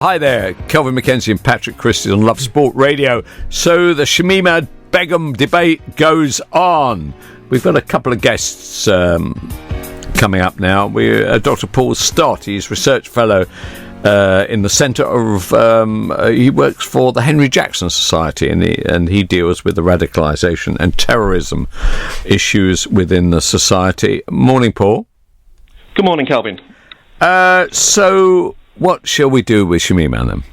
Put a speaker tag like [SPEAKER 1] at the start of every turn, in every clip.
[SPEAKER 1] Hi there, Kelvin MacKenzie and Patrick Christie on Love Sport Radio. So the Shamima Begum debate goes on. We've got a couple of guests coming up now. We're Dr. Paul Stott. He's research fellow in the centre of. He works for the Henry Jackson Society, and he deals with the radicalisation and terrorism issues within the society. Morning, Paul.
[SPEAKER 2] Good morning, Kelvin.
[SPEAKER 1] So what shall we do with Shamima then?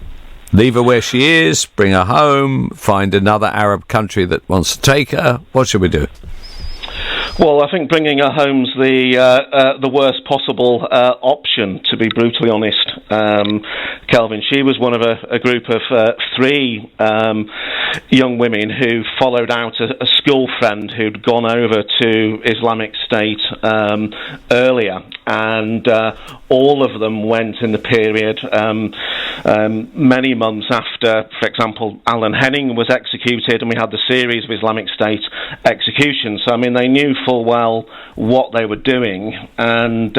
[SPEAKER 1] Leave her where she is, bring her home, find another Arab country that wants to take her? What should we do?
[SPEAKER 2] Well, I think bringing her home's the worst possible option, to be brutally honest, Kelvin. She was one of a group of three young women who followed out a school friend who'd gone over to Islamic State earlier, and all of them went in the period many months after, for example, Alan Henning was executed, and we had the series of Islamic State executions. So, I mean, they knew full well what they were doing, and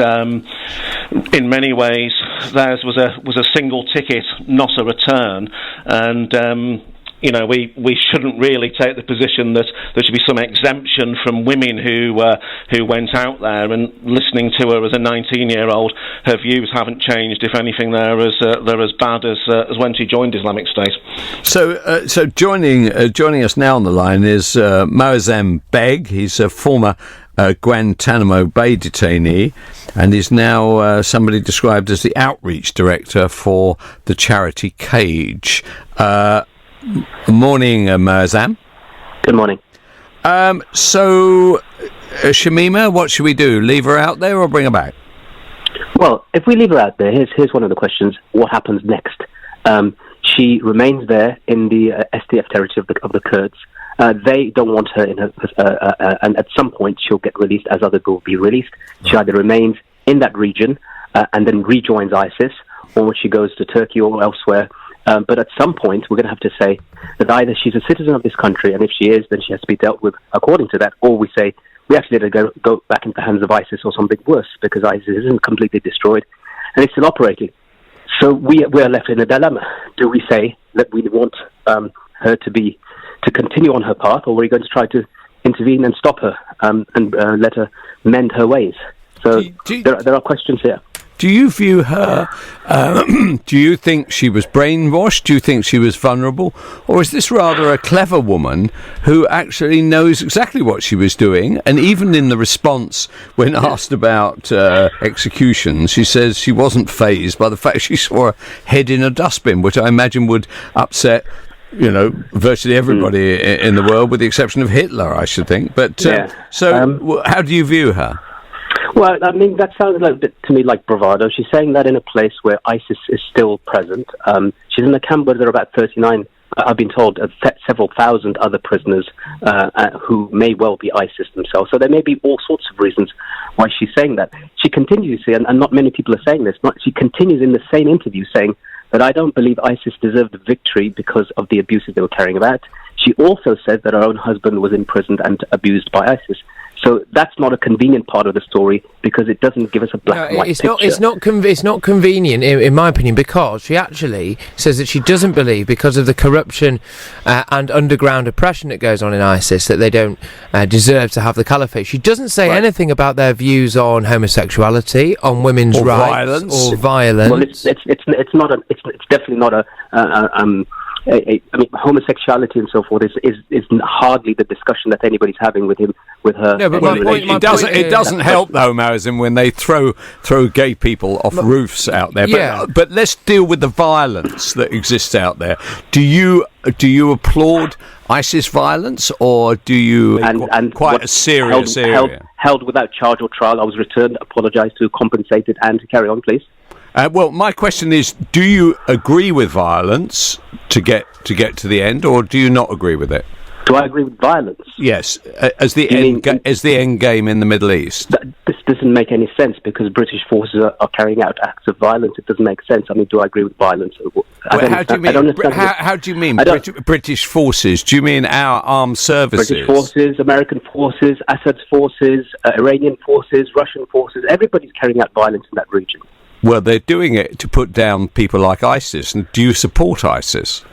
[SPEAKER 2] in many ways theirs was a single ticket, not a return. And you know, we shouldn't really take the position that there should be some exemption from women who went out there. And listening to her as a 19-year-old, her views haven't changed. If anything, they're as bad as when she joined Islamic State.
[SPEAKER 1] So joining us now on the line is Moazzam Begg. He's a former Guantanamo Bay detainee, and is now somebody described as the outreach director for the charity Cage. Morning, Moazzam.
[SPEAKER 3] Good morning.
[SPEAKER 1] So, Shamima, what should we do? Leave her out there or bring her back?
[SPEAKER 3] Well, if we leave her out there, here's one of the questions: what happens next? She remains there in the SDF territory of the Kurds. They don't want her in her, and at some point she'll get released, as other people will be released. She either remains in that region and then rejoins ISIS, or she goes to Turkey or elsewhere. But at some point, we're going to have to say that either she's a citizen of this country, and if she is, then she has to be dealt with according to that, or we say we actually let her go back into the hands of ISIS or something worse, because ISIS isn't completely destroyed and it's still operating. So we are left in a dilemma. Do we say that we want her to continue on her path, or are we going to try to intervene and stop her and let her mend her ways? So there are questions here.
[SPEAKER 1] Do you view her, do you think she was brainwashed? Do you think she was vulnerable? Or is this rather a clever woman who actually knows exactly what she was doing? And even in the response, when asked about executions, she says she wasn't fazed by the fact she saw a head in a dustbin, which I imagine would upset, you know, virtually everybody in the world, with the exception of Hitler, I should think. But how do you view her?
[SPEAKER 3] Well, I mean, that sounds to me like bravado. She's saying that in a place where ISIS is still present. She's in a camp where there are about 39, I've been told, several thousand other prisoners who may well be ISIS themselves. So there may be all sorts of reasons why she's saying that. She continues to say, and not many people are saying this, she continues in the same interview saying that I don't believe ISIS deserved the victory because of the abuses they were carrying out. She also said that her own husband was imprisoned and abused by ISIS. So that's not a convenient part of the story, because it doesn't give us a black and white picture.
[SPEAKER 4] It's not convenient, in my opinion, because she actually says that she doesn't believe, because of the corruption and underground oppression that goes on in ISIS, that they don't deserve to have the caliphate. She doesn't say anything about their views on homosexuality, on women's rights, or violence.
[SPEAKER 3] Well, it's definitely not I mean, homosexuality and so forth is hardly the discussion that anybody's having with her.
[SPEAKER 1] No, but it doesn't help though, Moazzam, when they throw gay people off roofs out there. But let's deal with the violence that exists out there. Do you applaud ISIS violence, or do you quite a serious area?
[SPEAKER 3] Held without charge or trial. I was returned, apologised to, compensated, and to carry on, please.
[SPEAKER 1] Well, my question is: do you agree with violence to get to the end, or do you not agree with it?
[SPEAKER 3] Do I agree with violence?
[SPEAKER 1] Yes, as the end game in the Middle East.
[SPEAKER 3] This doesn't make any sense, because British forces are carrying out acts of violence. It doesn't make sense. I mean, do I agree with violence?
[SPEAKER 1] How do you mean British forces? Do you mean our armed services?
[SPEAKER 3] British forces, American forces, Assad's forces, Iranian forces, Russian forces. Everybody's carrying out violence in that region.
[SPEAKER 1] Well, they're doing it to put down people like ISIS. And do you support ISIS?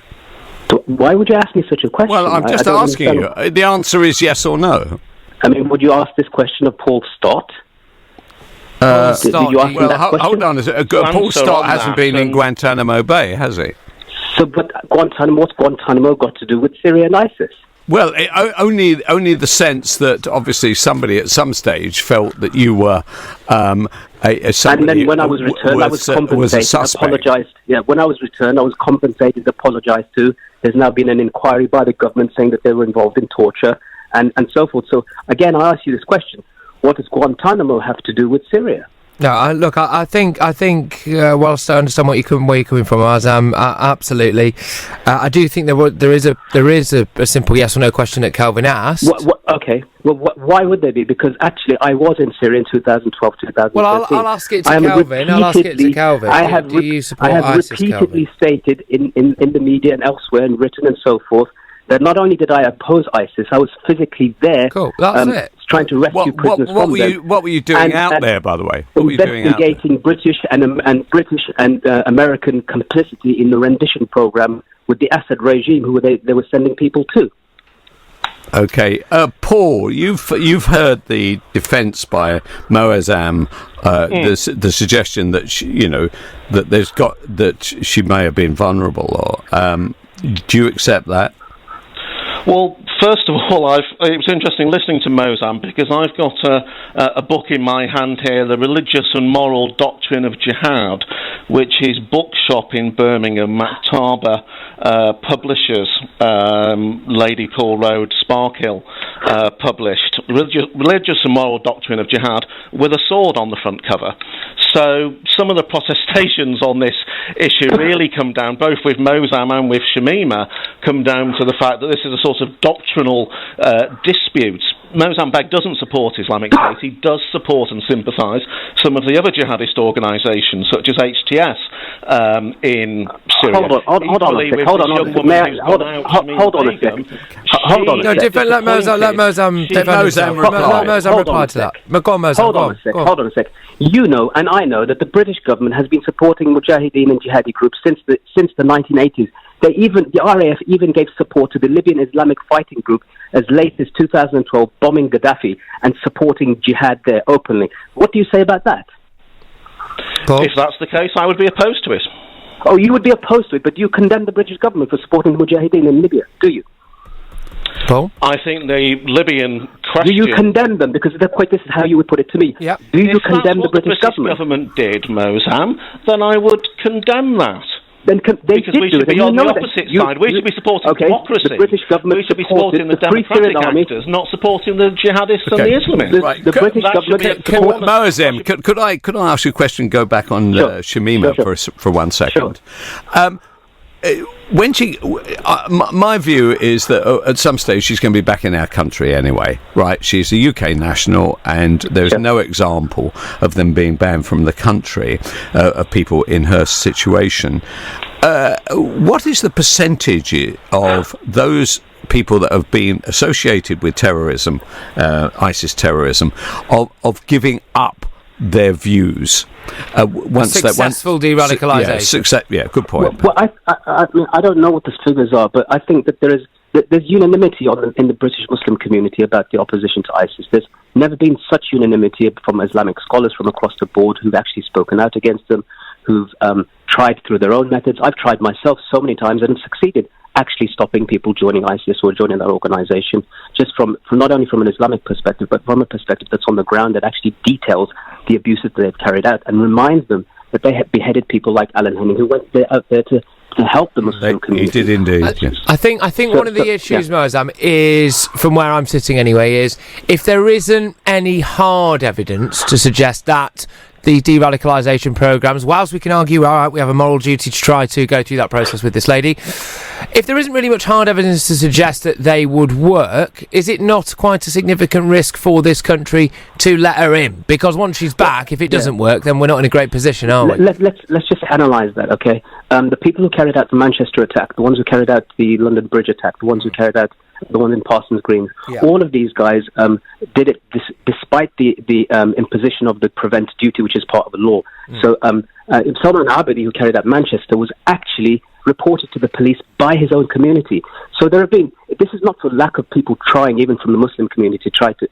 [SPEAKER 3] Why would you ask me such a question?
[SPEAKER 1] Well, I'm just asking you. The answer is yes or no.
[SPEAKER 3] I mean, would you ask this question of Paul Stott?
[SPEAKER 1] Did
[SPEAKER 3] you ask him that question?
[SPEAKER 1] Hold on. Paul Stott hasn't been in Guantanamo Bay, has he?
[SPEAKER 3] So, but what's Guantanamo got to do with Syria and ISIS?
[SPEAKER 1] Well, only the sense that obviously somebody at some stage felt that you were and then when I was returned, I was compensated, apologised. Yeah, when I was returned, I was compensated, apologised to. There's now been an inquiry by the government saying that they were involved in torture and so forth. So again, I ask you this question: what does Guantanamo have to do with Syria?
[SPEAKER 4] No, I think. Whilst I understand where you're coming from, Moazzam, absolutely. I do think there is a simple yes or no question that Kelvin asked.
[SPEAKER 3] Okay. Well, why would there be? Because actually, I was in Syria in 2012, 2013.
[SPEAKER 4] Well, I'll ask it to Kelvin.
[SPEAKER 3] I have repeatedly stated in the media and elsewhere, and written and so forth, that not only did I oppose ISIS, I was physically there.
[SPEAKER 4] Cool. That's it.
[SPEAKER 3] Trying to rescue prisoners from them.
[SPEAKER 1] What were you doing out there, by the way? What were you doing out there?
[SPEAKER 3] Investigating British and American complicity in the rendition program with the Assad regime, who they were sending people to.
[SPEAKER 1] Okay, Paul, you've heard the defence by Moazzam, the suggestion that that she may have been vulnerable. Or do you accept that?
[SPEAKER 2] Well, first of all, it was interesting listening to Moazzam, because I've got a book in my hand here, The Religious and Moral Doctrine of Jihad, which his bookshop in Birmingham, Maktaba Publishers, Lady Paul Road, Sparkhill, published. Religious and Moral Doctrine of Jihad, with a sword on the front cover. So some of the protestations on this issue really come down, both with Moazzam and with Shamima, come down to the fact that this is a sort of doctrinal dispute. Moazzam Begg doesn't support Islamic State. He does support and sympathise some of the other jihadist organisations, such as HJS in Syria.
[SPEAKER 3] Hold on a sec. Hold on a sec.
[SPEAKER 4] Let Moazzam reply to that. Go on, Moazzam.
[SPEAKER 3] Hold on a sec. You know, and I know, that the British government has been supporting Mujahideen and jihadi groups since the 1980s. The RAF even gave support to the Libyan Islamic Fighting Group as late as 2012, bombing Gaddafi and supporting jihad there openly. What do you say about that?
[SPEAKER 4] Paul?
[SPEAKER 2] If that's the case, I would be opposed to it.
[SPEAKER 3] Oh, you would be opposed to it, but do you condemn the British government for supporting the Mujahideen in Libya, do you?
[SPEAKER 4] Paul?
[SPEAKER 2] I think the Libyan question...
[SPEAKER 3] Do you condemn them? Because this is how you would put it to me.
[SPEAKER 4] Yep.
[SPEAKER 3] Do you condemn the British government?
[SPEAKER 2] If that's what the British government did, Moazzam, then I would condemn that.
[SPEAKER 3] Then
[SPEAKER 2] because we should be on the opposite side. We should be supporting democracy.
[SPEAKER 3] The British government
[SPEAKER 2] we should be supporting the democratic actors, not supporting the jihadists and the Islamists.
[SPEAKER 3] The British government...
[SPEAKER 1] Moazzam, could I ask you a question? Go back on Shamima for 1 second.
[SPEAKER 3] Sure.
[SPEAKER 1] When my view is that at some stage she's going to be back in our country anyway, right? She's a UK national, and there's no example of them being banned from the country, of people in her situation. What is the percentage of those people that have been associated with terrorism, ISIS terrorism, of giving up their views
[SPEAKER 4] successful de-radicalisation?
[SPEAKER 1] Good point.
[SPEAKER 3] Well, I don't know what the figures are, but I think that there's unanimity in the British Muslim community about the opposition to ISIS. There's never been such unanimity from Islamic scholars from across the board who've actually spoken out against them, who've tried through their own methods. I've tried myself so many times and have succeeded actually stopping people joining ISIS or joining that organisation, just from not only from an Islamic perspective, but from a perspective that's on the ground, that actually details the abuses that they've carried out and reminds them that they had beheaded people like Alan Henning, who went out there to help the Muslim community.
[SPEAKER 1] He did indeed, yes.
[SPEAKER 4] I think one of the issues, Moazzam, is, from where I'm sitting anyway, is if there isn't any hard evidence to suggest that the de-radicalisation programmes, whilst we can argue, all right, we have a moral duty to try to go through that process with this lady, if there isn't really much hard evidence to suggest that they would work, is it not quite a significant risk for this country to let her in? Because once she's back, if it doesn't work, then we're not in a great position, are we?
[SPEAKER 3] Let's just analyse that, okay? The people who carried out the Manchester attack, the ones who carried out the London Bridge attack, the ones who carried out the one in Parsons Green.
[SPEAKER 4] Yeah.
[SPEAKER 3] All of these guys did it despite the imposition of the prevent duty, which is part of the law. So Salman Abedi, who carried out Manchester, was actually reported to the police by his own community. So this is not for lack of people trying, even from the Muslim community, to try to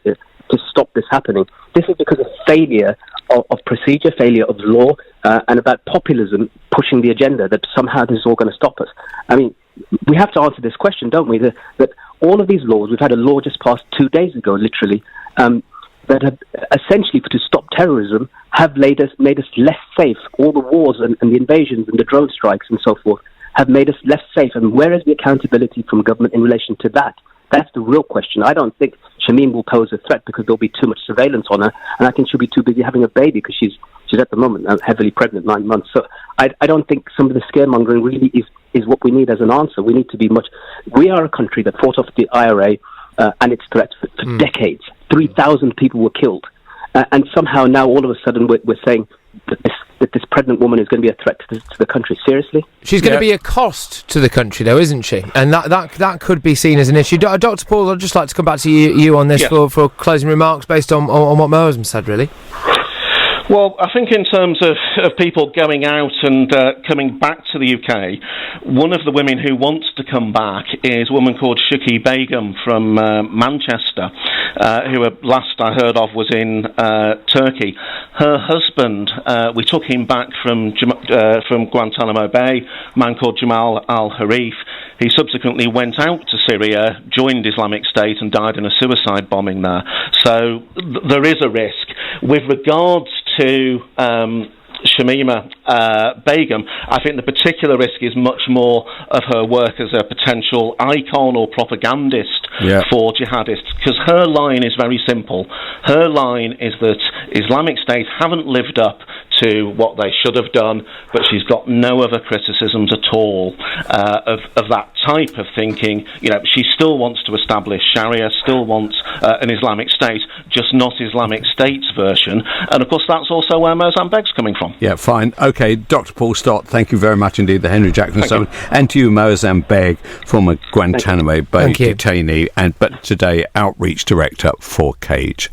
[SPEAKER 3] stop this happening. This is because of failure of procedure, failure of law, and about populism pushing the agenda that somehow this is all going to stop us. I mean, we have to answer this question, don't we? That all of these laws, we've had a law just passed 2 days ago, literally, that have essentially, to stop terrorism, have made us less safe. All the wars and the invasions and the drone strikes and so forth have made us less safe. And where is the accountability from government in relation to that? That's the real question. I don't think Shamim will pose a threat because there'll be too much surveillance on her, and I think she'll be too busy having a baby because she's at the moment heavily pregnant, 9 months. So I don't think some of the scaremongering really is what we need as an answer. We need to be we are a country that fought off the IRA and its threats for decades. 3,000 people were killed. And somehow now all of a sudden we're saying that this pregnant woman is going to be a threat to the country. Seriously?
[SPEAKER 4] She's going to be a cost to the country, though, isn't she? And that could be seen as an issue. Dr. Paul, I'd just like to come back to you on this for closing remarks based on what Moazzam said, really.
[SPEAKER 2] Well, I think in terms of people going out and coming back to the UK, one of the women who wants to come back is a woman called Shamima Begum from Manchester, who last I heard of was in Turkey. Her husband, we took him back from Guantanamo Bay, a man called Jamal al-Harif. He subsequently went out to Syria, joined Islamic State and died in a suicide bombing there. So there is a risk. With regards to Shamima Begum, I think the particular risk is much more of her work as a potential icon or propagandist for jihadists, because her line is very simple. Her line is that Islamic State haven't lived up to what they should have done, but she's got no other criticisms at all of that type of thinking. You know, she still wants to establish Sharia, still wants an Islamic State, just not Islamic State's version. And of course, that's also where Moazzam Begg's coming from.
[SPEAKER 1] Yeah, fine. Okay, Dr. Paul Stott, thank you very much indeed, the Henry Jackson Summit, and to you, Moazzam Begg, former Guantanamo Bay detainee, but today Outreach Director for Cage.